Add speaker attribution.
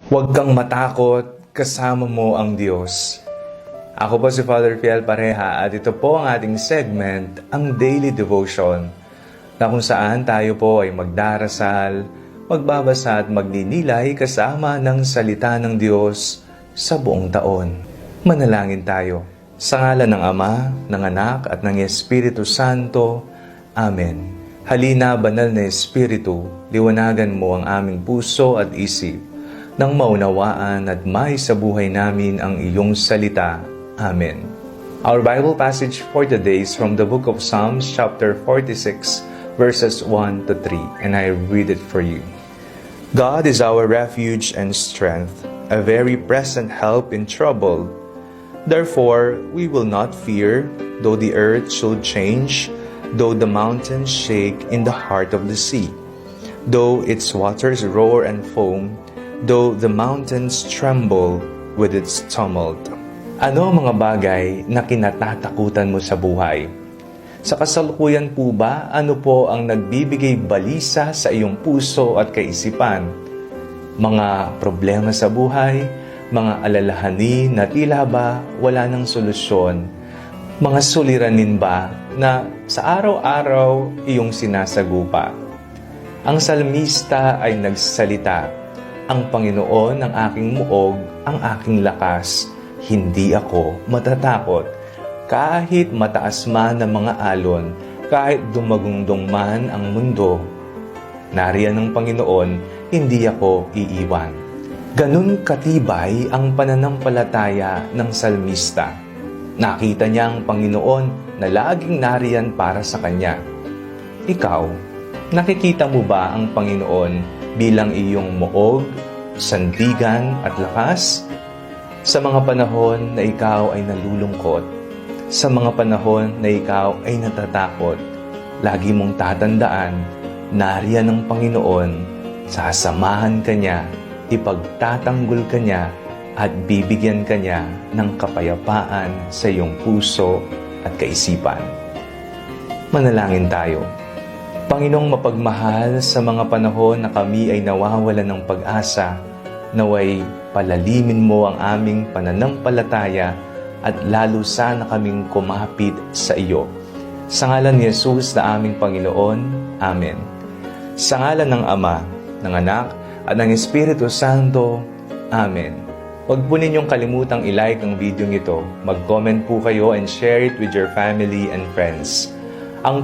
Speaker 1: Huwag kang matakot, kasama mo ang Diyos. Ako po si Father Fiel Pareha at ito po ang ating segment, ang Daily Devotion, na kung saan tayo po ay magdarasal, magbabasa at magninilay kasama ng salita ng Diyos sa buong taon. Manalangin tayo. Sa ngalan ng Ama, ng Anak at ng Espiritu Santo. Amen. Halina, banal na Espiritu, liwanagan mo ang aming puso at isip, nang maunawaan at may sa buhay namin ang iyong salita. Amen. Our Bible passage for today is from the book of Psalms chapter 46 verses 1 to 3, and I read it for you. God is our refuge and strength, a very present help in trouble. Therefore, we will not fear, though the earth should change, though the mountains shake in the heart of the sea, though its waters roar and foam, though the mountains tremble with its tumult. Ano ang mga bagay na kinatatakutan mo sa buhay? Sa kasalukuyan po ba, ano po ang nagbibigay balisa sa iyong puso at kaisipan? Mga problema sa buhay, mga alalahanin na tila ba wala ng solusyon, mga suliranin ba na sa araw-araw iyong sinasagupa? Ang salmista ay nagsalita, "Ang Panginoon ang aking muog, ang aking lakas, hindi ako matatakot. Kahit mataas man ang mga alon, kahit dumagundong man ang mundo, nariyan ng Panginoon, hindi ako iiwan." Ganun katibay ang pananampalataya ng salmista. Nakita niya ang Panginoon na laging nariyan para sa kanya. Ikaw, nakikita mo ba ang Panginoon bilang iyong muog, sandigan at lakas? Sa mga panahon na ikaw ay nalulungkot, sa mga panahon na ikaw ay natatakot, lagi mong tatandaan, nariyan ang Panginoon, sasamahan ka niya, ipagtatanggol ka niya, at bibigyan ka niya ng kapayapaan sa iyong puso at kaisipan. Manalangin tayo. Panginoong mapagmahal, sa mga panahon na kami ay nawawalan ng pag-asa, naway palalimin mo ang aming pananampalataya at lalo sana kaming kumapit sa iyo. Sa ngalan ni Jesus na aming Panginoon. Amen. Sa ngalan ng Ama, ng Anak, at ng Espiritu Santo. Amen. Huwag po ninyong kalimutang i-like ang video ito. Mag-comment po kayo and share it with your family and friends. Ang